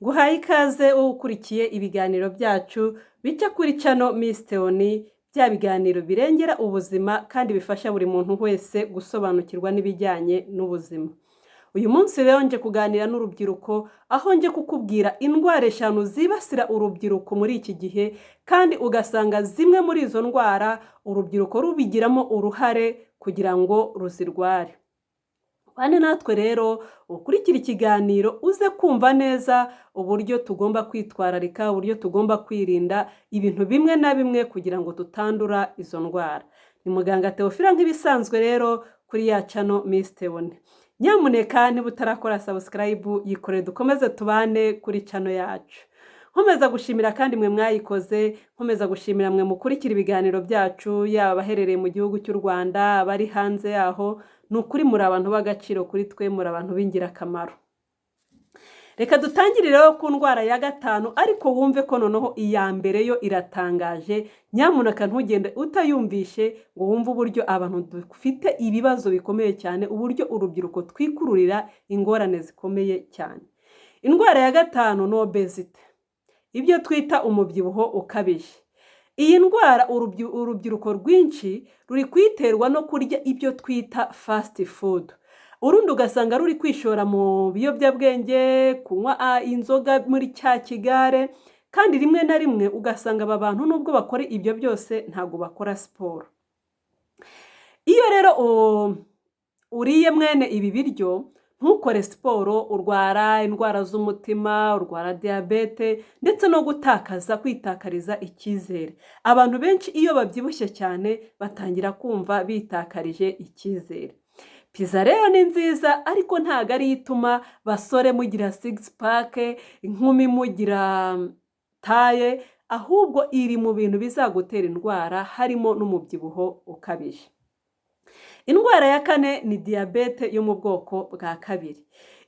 Guhaye ikaze wowe ukurikiye ibiganiro byacu bica kuri cano Miss Theonie, bya biganiro birengera ubuzima kandi bifasha buri muntu wese gusobanukirwa n'ibijyanye n'ubuzima. Uyu munsi rero nje kuganira n'urubyiruko, aho nje kukubwira indwara 5 zibasira urubyiruko muri iki gihe, kandi ugasanga zimwe muri izo ndwara urubyiruko rubigiramo uruhare kugira ngo ruzirware. Bane natwe rero ukurikira ikiganiro uze kumva neza uburyo tugomba kwitwararika, uburyo tugomba kwirinda ibintu bimwe na bimwe kugira ngo tutandura izo ndwara. Ni muganga Theophile nk'ibisanzwe rero kuri ya cano Miss Theonie. Nyamuneka niba utarakora subscribe yikore dukomeze tubane kuri cano yacu. Nkomeza gushimira kandi mwe mwayikoze, nkomeza gushimira mwe mukurikira ibiganiro byacu, yaba abaherereye mu gihugu cy'u Rwanda, abari hanze yaho. Nukuri muri abantu b'agaciro kuri twe, muri abantu b'ingirakamaro. Reka dutangirire ku ndwara ya 5, ariko wumve ko noneho iya mbere yo iratangaje. Nyamuneka ntugende utayumvishe ngo wumve uburyo abantu dufite ibibazo bikomeye cyane, uburyo urubyiruko twikururira ingorane zikomeye cyane. Indwara ya 5 ni obesity, ibyo twita umubyibuho ukabije. Iyi ndwara urubyiruko rwinshi ruri kwiterwa no kurya ibyo twita fast food. Urundi ugasanga ruri kwishora mu biyobyabwenge, kunywa inzoga muri cya kigare, kandi rimwe na rimwe ugasanga aba bantu nubwo bakora ibyo byose ntago bakora siporo. Iyo rero uriye mwene ibi biryo, ntukore siporo, urwara indwara z'umutima, urwara diabete, ndetse no kwitakariza icyizere. Abantu benshi iyo babyibushye cyane batangira kumva bitakarije icyizere. Pizza rero ni nziza, ariko ntago ari ituma basore mugira 6 pack, inkumi mugira taye, ahubwo iri mu bintu bizagutera indwara harimo n'umubyibuho ukabije. Indwara ya 4 ni diabete yo mu bwoko bwa 2.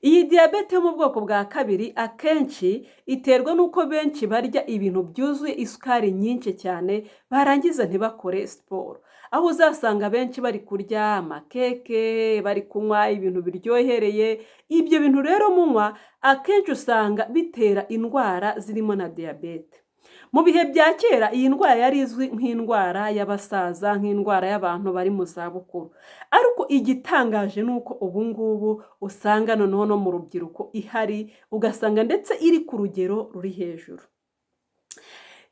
Iyi diabete yo mu bwoko bwa 2 akenshi iterwa nuko benshi barya ibintu byuzuye isukari nyinshi cyane, barangiza ntibakore siporo. Aho uzasanga benshi bari kurya amakeke, bari kunywa ibintu biryohereye. Ibyo bintu rero munywa akenshi usanga bitera indwara zirimo na diabete. Mu bihe bya kera iyi ndwara yari izwi nk'indwara y'abasaza, nk'indwara y'abantu bari mu zabukuru. Ariko igitangaje nuko ubu ngubu usanga noneho no mu rubyiruko ihari, ugasanga ndetse iri ku rugero ruri hejuru.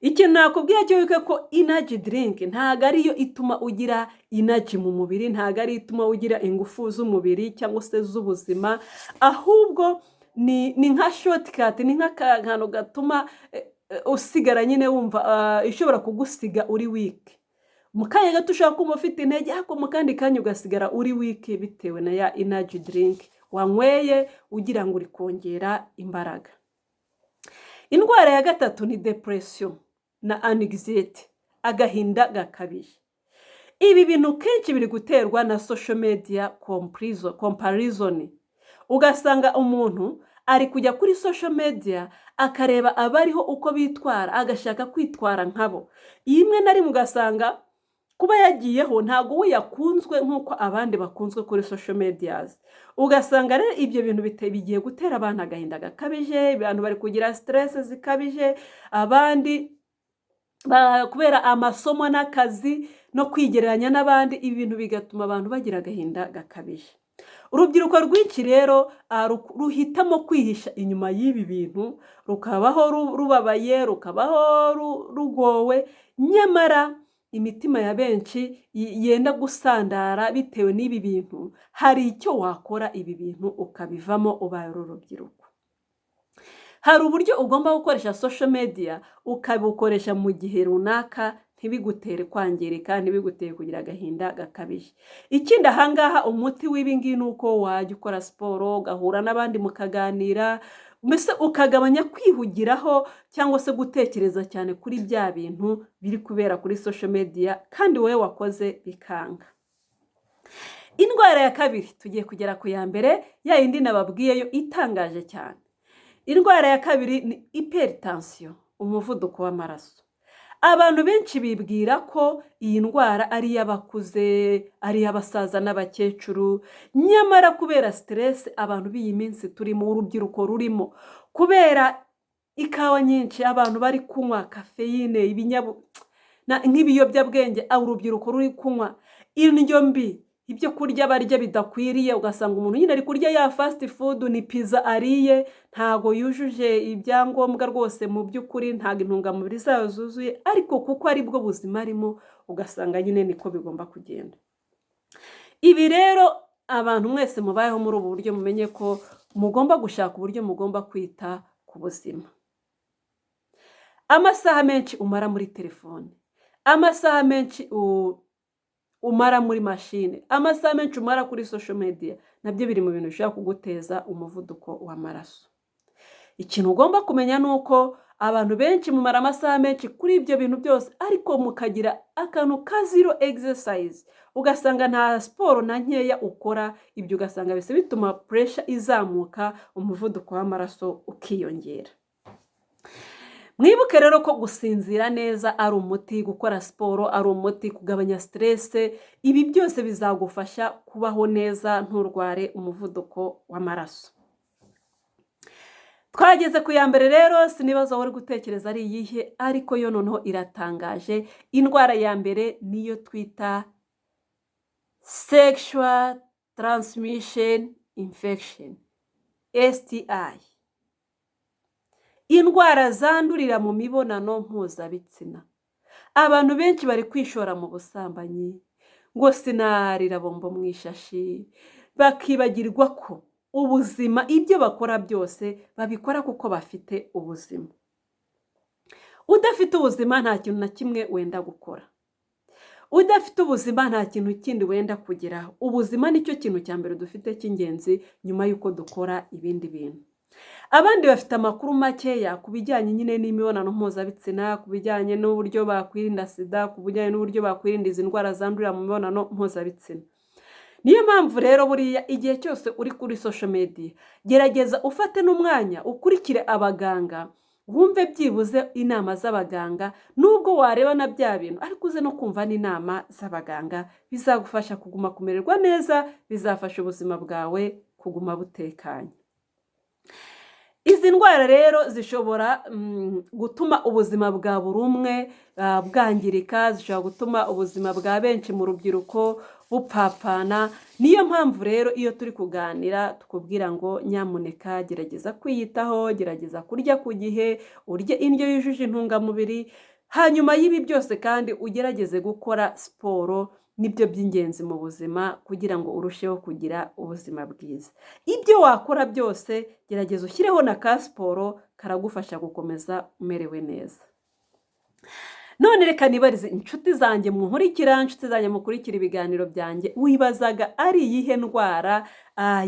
Ikintu nakubwiye cyo ko energy drink ntago ariyo ituma ugira energy mu mubiri, ntago ari ituma ugira ingufu z'umubiri cyangwa se z'ubuzima, ahubwo ni nka shortcut, ni nk'akantu gatuma usigara nyine wumva ishobora kugusiga uri weak. Mu kanya gato ushaka kumva ufite intege, ariko mu kandi kanya ugasigara uri weak bitewe na ya energy drink wanyweye ugira ngo uri kongera imbaraga. Indwara ya 3 ni depression na anxiety, agahinda gakabije. Ibi bintu kenshi biri guterwa na social media comparison. Ugasanga umuntu ari kujya kuri social media akareba abariho uko bitwara, agashaka kwitwara nkabo. Imwe na rimwe ugasanga kuba yagiyeho ntago we yakunzwe nk'uko abandi bakunzwe kuri social medias. Ugasanga rero ibyo bintu bigiye gutera abantu agahinda gakabije, abantu bari kugira stress zikabije, abandi kubera amasomo n'akazi no kwigereranya n'abandi, ibi bintu bigatuma abantu bagira agahinda gakabije. Urubyiruko rwinshi rero ruhitamo kwihisha inyuma y'ibi bintu, rukabaho rubabaye, rukabaho rugowe, nyamara imitima ya benshi yenda gusandara bitewe n'ibi bintu. Hari icyo wakora ibi bintu ukabivamo ubaye urubyiruko. Hari uburyo ugomba gukoresha social media, ukabukoresha mu gihe runaka, ntibigutere kwangirika, ntibigutere kugira agahinda gakabije. Ikindi ahangaha umuti w'ibingi nuko wajya ukora siporo, ugahura n'abandi mukaganira, mbese ukagabanya kwihugiraho cyangwa se gutekereza cyane kuri bya bintu biri kubera kuri social media kandi wowe wakoze bikanga. Indwara ya 2 tugiye kugera ku ya mbere, ya yindi nababwiyeyo itangaje cyane. Indwara ya 2 ni hypertension, umuvuduko w'amaraso. Abantu benshi bibwira ko iyi ndwara ari y'abakuze, ari y'abasaza n'abakecuru, nyamara kubera stress abantu b'iyi minsi turimo, urubyiruko rurimo, kubera ikawa nyinshi, abantu bari kunywa kafeyine, nk'ibiyobyabwenge, urubyiruko ruri kunywa indyo mbi, ibyo kurya barya bidakwiriye, ugasanga umuntu nyine ari kurya ya fast food, ni pizza ariye, ntago yujuje ibyangombwa rwose, mu by'ukuri ntago intungamubiri zayo zuzuye, ariko kuko ari bwo buzima arimo, ugasanga nyine niko bigomba kugenda. Ibi rero abantu mwese mubayeho muri ubu buryo, mumenye ko mugomba gushaka uburyo mugomba kwita ku buzima. Amasaha menshi umara muri telefone, amasaha menshi umara muri mashine, amasaha menshi umara kuri social media, nabyo biri mu bintu bishobora kuguteza umuvuduko w'amaraso. Ikintu ugomba kumenya ni uko abantu benshi mumara amasaha menshi kuri ibyo bintu byose, ariko mukagira akantu ka zero exercise, ugasanga nta siporo na nkeya ukora, ibyo ugasanga bise bituma pressure izamuka, umuvuduko w'amaraso ukiyongera. Mwibuke rero ko gusinzira neza ari umuti, gukora siporo ari umuti, kugabanya stress, ibi byose bizagufasha kubaho neza nturware umuvuduko w'amaraso. Twageze ku ya mbere rero, sinibaza wari gutekereza ari iyihe, ariko yo noneho iratangaje. Indwara ya mbere niyo twita sexual transmission infection, STI. Indwara zandurira mu mibonano mpuzabitsina. Abantu benshi bari kwishora mu busambanyi, ngo sinarira bombo mu ishashi, bakibagirwa ko ubuzima, ibyo bakora byose babikora kuko bafite ubuzima. Udafite ubuzima nta kintu na kimwe wenda gukora. Udafite ubuzima nta kintu kindi wenda kugeraho. Ubuzima nicyo kintu cya mbere dufite cy'ingenzi nyuma y'uko dukora ibindi bintu. Abandi bafite amakuru makeya ku bijyanye nyine n'imibonano mpuzabitsina, ku bijyanye n'uburyo bakwirinda sida, ku bijyanye n'uburyo bakwirinda izi ndwara zandurira mu mibonano mpuzabitsina. Niyo mpamvu rero buriya igihe cyose uri kuri social media, gerageza ufate n'umwanya ukurikire abaganga, wumve byibuze inama z'abaganga, nubwo wareba na bya bintu, ariko uze no kumva n'inama z'abaganga, bizagufasha kuguma kumererwa neza, bizafasha ubuzima bwawe kuguma butekanye. Izi ndwara rero zishobora gutuma ubuzima bwa buri umwe bwangirika, zishobora gutuma ubuzima bwa benshi mu rubyiruko bupfapfana. Niyo mpamvu rero iyo turi kuganira tukubwira ngo nyamuneka gerageza kwiyitaho, gerageza kurya ku gihe, urye indyo yujuje intungamubiri, hanyuma y'ibi byose kandi ugerageze gukora siporo. Nibyo by'ingenzi mu buzima kugira ngo urusheho kugira ubuzima bwiza. Ibyo wakora byose gerageza ushyireho na ka siporo, karagufasha gukomeza umerewe neza. None reka nibarize inshuti zanjye munkurikira, inshuti zanjye mukurikira ibiganiro byanjye, wibazaga ari iyihe ndwara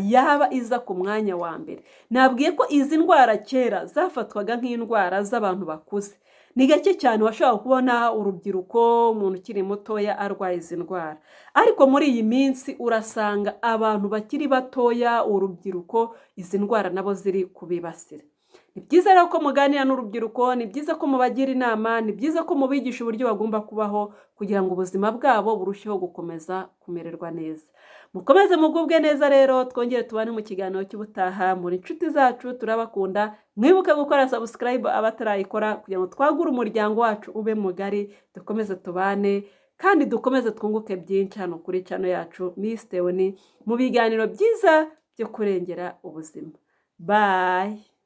yaba iza ku mwanya wa mbere? Nabwiye ko izi ndwara kera zafatwaga nk'indwara z'abantu bakuze. Ni gake cyane washobora kubona urubyiruko, umuntu ukiri mutoya arwaye izi ndwara. Ariko muri iyi minsi urasanga abantu bakiri batoya, urubyiruko, izi ndwara nabo ziri kubibasira. Ni byiza rero ko muganira n'urubyiruko, ni byiza ko mubagira inama, ni byiza ko mubigisha uburyo bagomba kubaho kugira ngo ubuzima bwabo burusheho gukomeza kumererwa neza. Mukomeze mugubwe neza rero, twongere tubane mu kiganiro cy'ubutaha. Muri inshuti zacu turabakunda, mwibuke gukora subscribe abatarayikora kugira ngo twagure umuryango wacu ube mugari, dukomeze tubane kandi dukomeze twunguke byinshi hano kuri channel yacu Miss Theonie mu biganiro byiza byo kurengera ubuzima. Bye.